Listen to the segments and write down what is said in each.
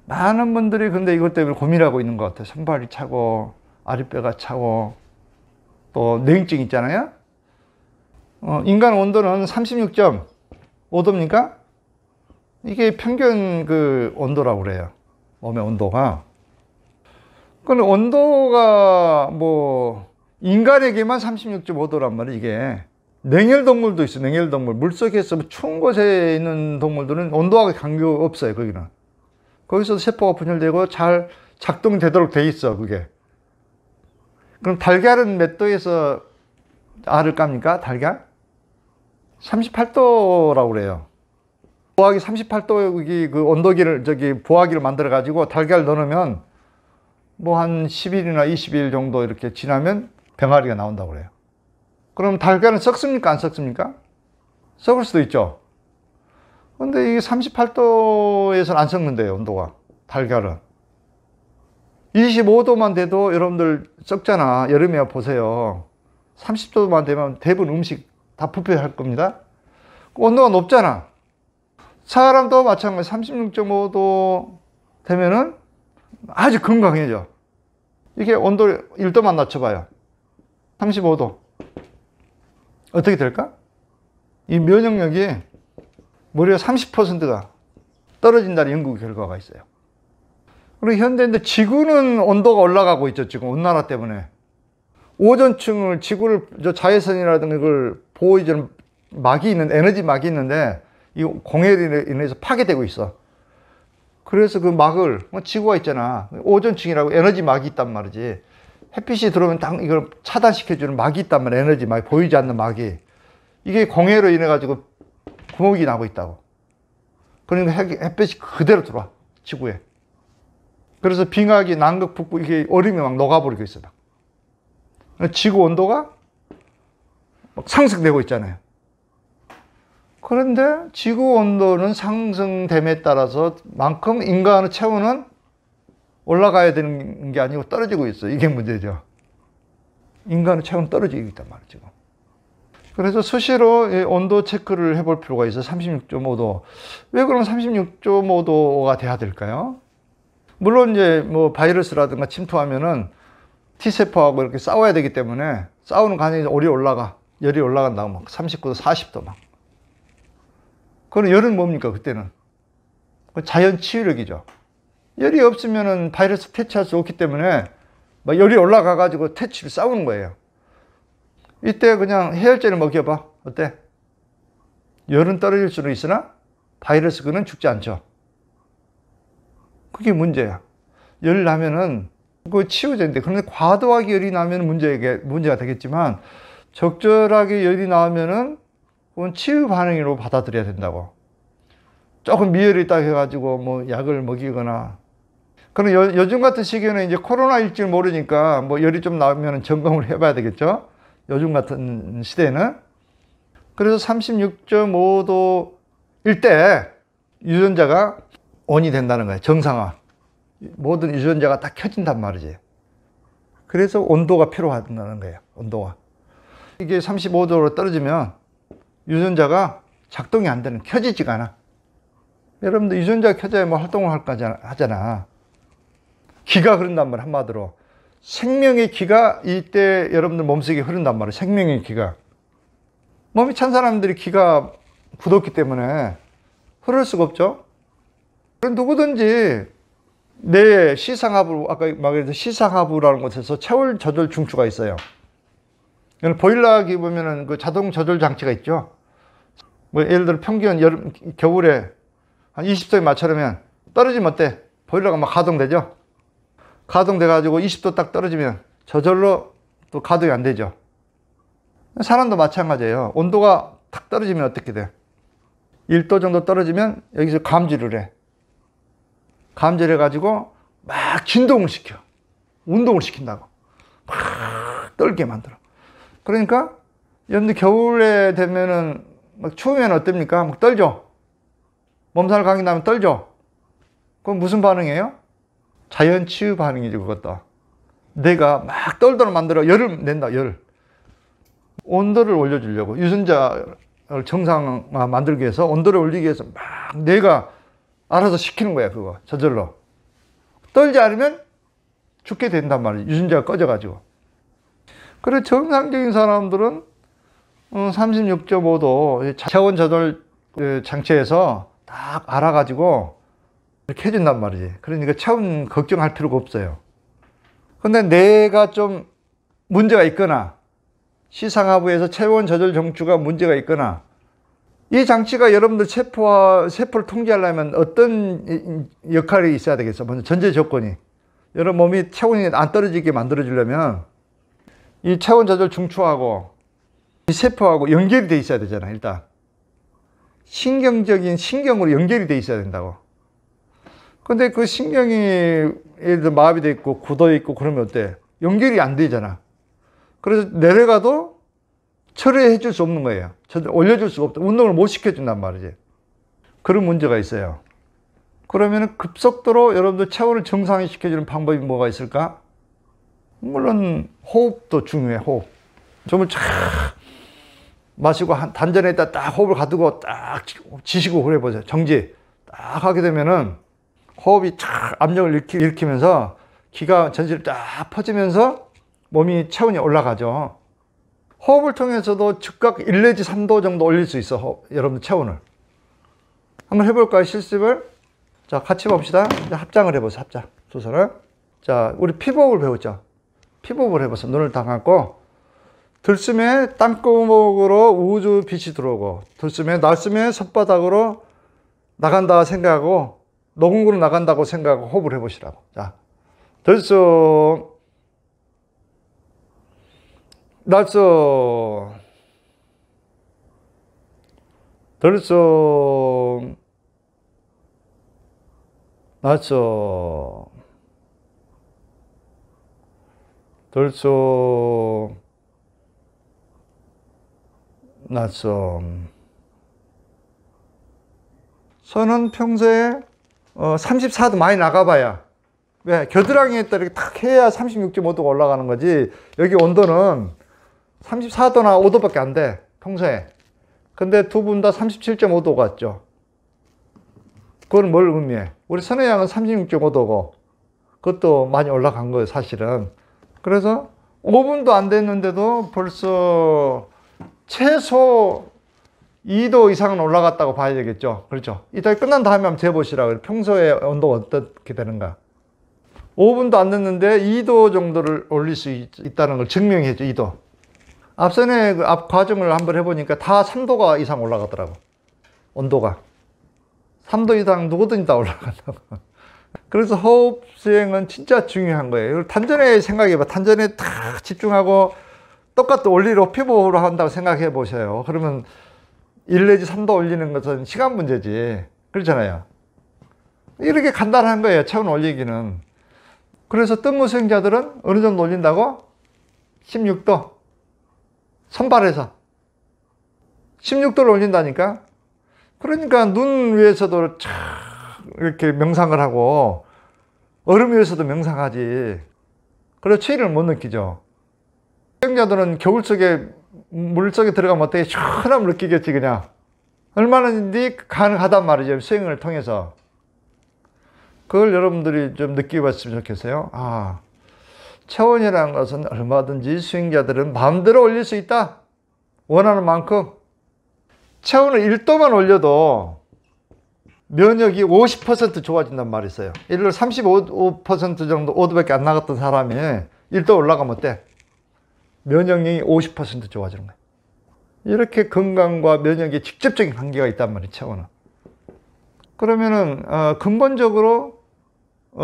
많은 분들이 근데 이것 때문에 고민하고 있는 것 같아요. 손발이 차고, 아랫배가 차고, 또 뇌행증 있잖아요. 인간 온도는 36.5도입니까? 이게 평균 그 온도라고 그래요. 몸의 온도가. 근데 온도가 뭐, 인간에게만 36.5도란 말이에요, 이게. 냉혈동물도 있어요, 냉혈동물. 물속에서 추운 곳에 있는 동물들은 온도하고 관계없어요, 거기는. 거기서 세포가 분열되고 잘 작동되도록 돼 있어, 그게. 그럼 달걀은 몇 도에서 알을 깝니까, 달걀? 38도라고 그래요. 보화기 38도 그 온도기를, 보화기를 만들어가지고 달걀 넣으면 뭐 한 10일이나 20일 정도 이렇게 지나면 병아리가 나온다고 그래요. 그럼 달걀은 썩습니까? 안 썩습니까? 썩을 수도 있죠. 근데 이게 38도에서는 안 썩는데요, 온도가. 달걀은. 25도만 돼도 여러분들 썩잖아. 여름에 보세요. 30도만 되면 대부분 음식 다 부패할 겁니다. 온도가 높잖아. 사람도 마찬가지. 36.5도 되면은 아주 건강해져. 이게 온도 1도만 낮춰봐요. 35도. 어떻게 될까? 이 면역력이 무려 30%가 떨어진다는 연구 결과가 있어요. 그리고 현대인데 지구는 온도가 올라가고 있죠. 지금 온난화 때문에. 오존층을, 지구를, 자외선이라든가 이걸 보호해주는 막이 있는, 에너지 막이 있는데, 이 공해로 인해서 파괴되고 있어. 그래서 그 막을, 지구가 있잖아. 오존층이라고 에너지 막이 있단 말이지. 햇빛이 들어오면 딱 이걸 차단시켜주는 막이 있단 말이야. 에너지 막이, 보이지 않는 막이. 이게 공해로 인해가지고 구멍이 나고 있다고. 그러니까 햇빛이 그대로 들어와, 지구에. 그래서 빙하기, 남극, 북극, 이게 얼음이 막 녹아버리고 있어. 막. 지구 온도가 막 상승되고 있잖아요. 그런데 지구 온도는 상승됨에 따라서 만큼 인간의 체온은 올라가야 되는 게 아니고 떨어지고 있어요. 이게 문제죠. 인간의 체온은 떨어지고 있단 말이에요, 지금. 그래서 수시로 온도 체크를 해볼 필요가 있어요. 36.5도. 왜 그러면 36.5도가 돼야 될까요? 물론 이제 뭐 바이러스라든가 침투하면은 T세포하고 이렇게 싸워야 되기 때문에 싸우는 과정이 열이 올라가. 열이 올라간다고 막 39도, 40도 막. 그럼 열은 뭡니까, 그때는? 자연 치유력이죠. 열이 없으면은 바이러스 퇴치할 수 없기 때문에 막 열이 올라가가지고 퇴치를 싸우는 거예요. 이때 그냥 해열제를 먹여봐. 어때? 열은 떨어질 수는 있으나 바이러스는 죽지 않죠. 그게 문제야. 열 나면은 그거 치유제인데, 그런데 과도하게 열이 나면 문제가 되겠지만 적절하게 열이 나오면은 그건 치유 반응으로 받아들여야 된다고. 조금 미열이 있다 해가지고 뭐 약을 먹이거나. 그럼 요즘 같은 시기에는 이제 코로나일지 모르니까 뭐 열이 좀 나오면 점검을 해봐야 되겠죠. 요즘 같은 시대에는. 그래서 36.5도일 때 유전자가 온이 된다는 거예요. 정상화. 모든 유전자가 다 켜진단 말이지. 그래서 온도가 필요하다는 거예요. 온도가. 이게 35도로 떨어지면 유전자가 작동이 안 되는, 켜지지가 않아. 여러분들 유전자가 켜져야 뭐 활동을 하잖아. 기가 흐른단 말이야, 한마디로. 생명의 기가 이때 여러분들 몸속에 흐른단 말이야. 생명의 기가. 몸이 찬 사람들이 기가 굳었기 때문에 흐를 수가 없죠. 누구든지 뇌에 시상하부, 아까 말했던 시상하부라는 곳에서 체온 조절 중추가 있어요. 보일러기 보면은 그 자동 조절 장치가 있죠. 뭐 예를 들어 평균 여름, 겨울에 한 20도에 맞추려면 떨어지면 어때? 보일러가 막 가동되죠. 가동돼가지고 20도 딱 떨어지면 저절로 또 가동이 안 되죠. 사람도 마찬가지예요. 온도가 탁 떨어지면 어떻게 돼? 1도 정도 떨어지면 여기서 감지를 해. 감지를 해가지고 막 진동을 시켜. 운동을 시킨다고. 막 떨게 만들어. 그러니까 여러분들 겨울에 되면은 막 추우면 어떻습니까? 막 떨죠. 몸살 감기 나면 떨죠. 그건 무슨 반응이에요? 자연 치유 반응이죠, 그것도. 내가 막 떨도록 만들어 열을 낸다, 열. 온도를 올려주려고, 유전자를 정상화 만들기 위해서, 온도를 올리기 위해서 막 내가 알아서 시키는 거야, 그거. 저절로. 떨지 않으면 죽게 된단 말이에요. 유전자가 꺼져가지고. 그래 정상적인 사람들은 36.5도 체온 조절 장치에서 딱 알아가지고 이렇게 해준단 말이지. 그러니까 체온 걱정할 필요가 없어요. 근데 내가 좀 문제가 있거나 시상하부에서 체온 조절 장치가 문제가 있거나 이 장치가 여러분들 세포를 통제하려면 어떤 역할이 있어야 되겠어? 먼저 전제 조건이 여러분 몸이 체온이 안 떨어지게 만들어 주려면 이 체온 조절 중추하고 이 세포하고 연결이 돼 있어야 되잖아. 일단 신경으로 연결이 돼 있어야 된다고. 근데 그 신경이 예를 들어 마비돼 있고 굳어 있고 그러면 어때? 연결이 안 되잖아. 그래서 내려가도 처리해 줄 수 없는 거예요. 올려줄 수가 없다. 운동을 못 시켜준단 말이지. 그런 문제가 있어요. 그러면 급속도로 여러분들 체온을 정상화 시켜주는 방법이 뭐가 있을까? 물론 호흡도 중요해. 호흡. 좀을 쫙 마시고 단전에다 딱 호흡을 가두고 딱 지시고 그래 보세요. 정지 딱 하게 되면은 호흡이 쫙 압력을 일으키면서 기가 전체를 딱 퍼지면서 몸이 체온이 올라가죠. 호흡을 통해서도 즉각 1 내지 3도 정도 올릴 수 있어. 여러분들 체온을 한번 해볼까요? 실습을. 자, 같이 봅시다. 이제 합장을 해보세요. 합장 두 손을. 자, 우리 피부호흡을 배웠죠. 피부호흡을 해보세요. 눈을 다 감고 들숨에 땅구멍으로 우주 빛이 들어오고 들숨에 날숨에 손바닥으로 나간다 생각하고 노궁구로 나간다고 생각하고 호흡을 해보시라고. 자, 들숨 날숨 들숨 날숨 들숨 날숨. 손은 평소에 34도 많이 나가봐야 왜? 겨드랑이에 따라 이렇게 탁 해야 36.5도가 올라가는 거지. 여기 온도는 34도나 5도밖에 안 돼 평소에. 근데 두 분 다 37.5도 같죠. 그건 뭘 의미해? 우리 선혜 양은 36.5도고 그것도 많이 올라간 거예요 사실은. 그래서 5분도 안 됐는데도 벌써 최소 2도 이상은 올라갔다고 봐야 되겠죠. 그렇죠. 이따 끝난 다음에 한번 재보시라고. 평소에 온도가 어떻게 되는가. 5분도 안 됐는데 2도 정도를 올릴 수 있다는 걸 증명했죠. 2도. 앞선에 그 앞 과정을 한번 해보니까 다 3도가 이상 올라가더라고. 온도가. 3도 이상 누구든 다 올라간다고. 그래서 호흡 수행은 진짜 중요한 거예요. 단전에 생각해봐. 단전에 탁 집중하고 똑같이 올리로 피부호흡으로 한다고 생각해 보세요. 그러면 1 내지 3도 올리는 것은 시간 문제지. 그렇잖아요. 이렇게 간단한 거예요. 체온 올리기는. 그래서 뜬무 수행자들은 어느 정도 올린다고? 16도. 선발해서 16도를 올린다니까. 그러니까 눈 위에서도 쫙 이렇게 명상을 하고 얼음 위에서도 명상하지. 그래서 추위를 못 느끼죠. 수행자들은 겨울 속에 물 속에 들어가면 어떻게 시원함을 느끼겠지. 그냥 얼마나든지 가능하단 말이죠. 수행을 통해서. 그걸 여러분들이 좀 느껴봤으면 좋겠어요. 아, 체온이라는 것은 얼마든지 수행자들은 마음대로 올릴 수 있다. 원하는 만큼. 체온을 1도만 올려도 면역이 50% 좋아진단 말이 있어요. 예를 들어 35% 정도 5도밖에 안 나갔던 사람이 1도 올라가면 어때? 면역력이 50% 좋아지는 거예요. 이렇게 건강과 면역에 직접적인 관계가 있단 말이에요. 체온은. 그러면은 근본적으로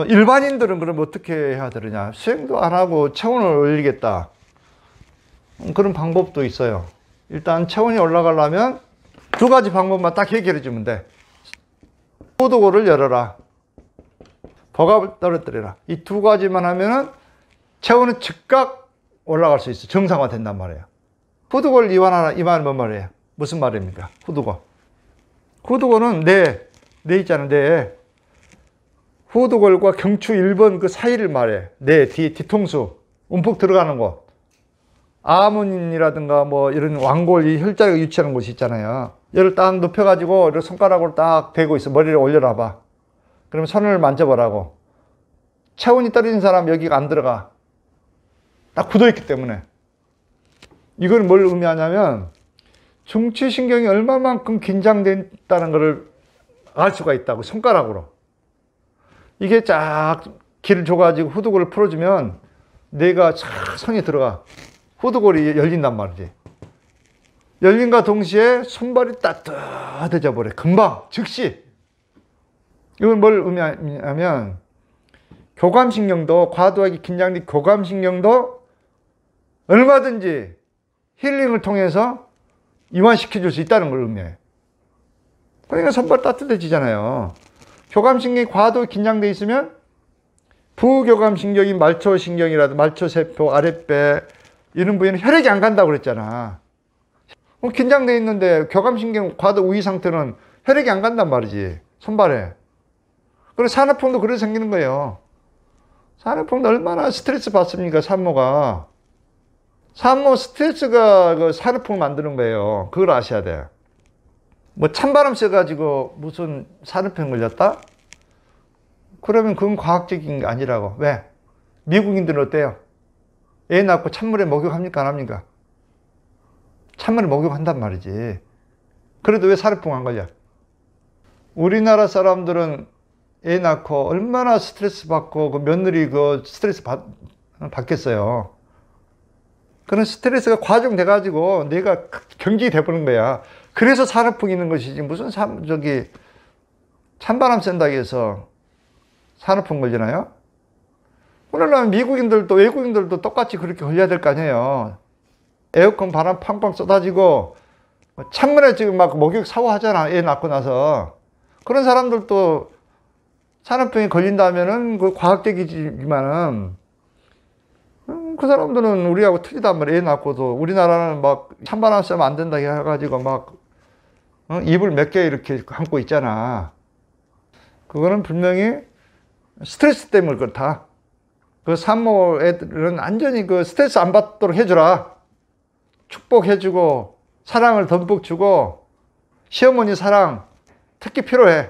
일반인들은 그럼 어떻게 해야 되느냐? 수행도 안 하고 체온을 올리겠다. 그런 방법도 있어요. 일단 체온이 올라가려면 두 가지 방법만 딱 해결해 주면 돼. 호두고를 열어라. 복압을 떨어뜨려라. 이 두 가지만 하면은 체온은 즉각 올라갈 수 있어. 정상화 된단 말이에요. 후두골 이완하라. 이 말은 뭔 말이에요? 무슨 말입니까? 후두골. 후두골은 뇌 있잖아, 뇌. 후두골과 경추 1번 그 사이를 말해. 뇌, 뒤통수. 움푹 들어가는 곳. 아문이라든가 뭐 이런 왕골, 이 혈자리가 유치하는 곳이 있잖아요. 얘를 딱 눕혀가지고 이렇게 손가락으로 딱 대고 있어. 머리를 올려놔 봐. 그러면 손을 만져보라고. 체온이 떨어진 사람 여기가 안 들어가. 딱 굳어있기 때문에. 이걸 뭘 의미하냐면 중추신경이 얼마만큼 긴장됐다는 것을 알 수가 있다고, 손가락으로. 이게 쫙 기를 줘가지고 후두골을 풀어주면 뇌가 쫙 손이 들어가. 후두골이 열린단 말이지. 열림과 동시에 손발이 따뜻해져 버려. 금방, 즉시. 이건 뭘 의미하냐면 교감신경도, 과도하게 긴장된 교감신경도 얼마든지 힐링을 통해서 이완시켜줄 수 있다는 걸 의미해요. 그러니까 손발 따뜻해지잖아요. 교감신경이 과도 긴장돼 있으면 부교감신경인 말초신경이라도 말초세포, 아랫배 이런 부위는 혈액이 안 간다고 그랬잖아. 긴장돼 있는데 교감신경 과도 우위 상태는 혈액이 안 간단 말이지, 손발에. 그리고 산후풍도 그렇게 생기는 거예요. 산후풍도 얼마나 스트레스 받습니까, 산모가. 산모 스트레스가 그 산후풍을 만드는 거예요. 그걸 아셔야 돼. 뭐 찬바람 쐬가지고 무슨 산후풍 걸렸다? 그러면 그건 과학적인 게 아니라고. 왜? 미국인들은 어때요? 애 낳고 찬물에 목욕합니까, 안 합니까? 찬물에 목욕한단 말이지. 그래도 왜 산후풍 안 걸려? 우리나라 사람들은 애 낳고 얼마나 스트레스 받고 그 며느리 그 스트레스 받겠어요. 그런 스트레스가 과중돼 가지고 내가 경직이 돼버린 거야. 그래서 산후풍이 있는 것이지 무슨 찬바람 쐰다고 해서 산후풍 걸리나요? 그러려면 미국인들도 외국인들도 똑같이 그렇게 걸려야 될 거 아니에요. 에어컨 바람 팡팡 쏟아지고 찬물에 지금 막 목욕 샤워하잖아, 애 낳고 나서. 그런 사람들도 산후풍이 걸린다면은 그 과학적이지만은 그 사람들은 우리하고 틀리단 말이에요. 애 낳고도. 우리나라는 막 찬바람 쐬면 안 된다 해가지고 막 이불 몇 개 이렇게 감고 있잖아. 그거는 분명히 스트레스 때문에 그렇다. 그 산모 애들은 완전히 그 스트레스 안 받도록 해주라. 축복해주고 사랑을 듬뿍 주고 시어머니 사랑 특히 필요해.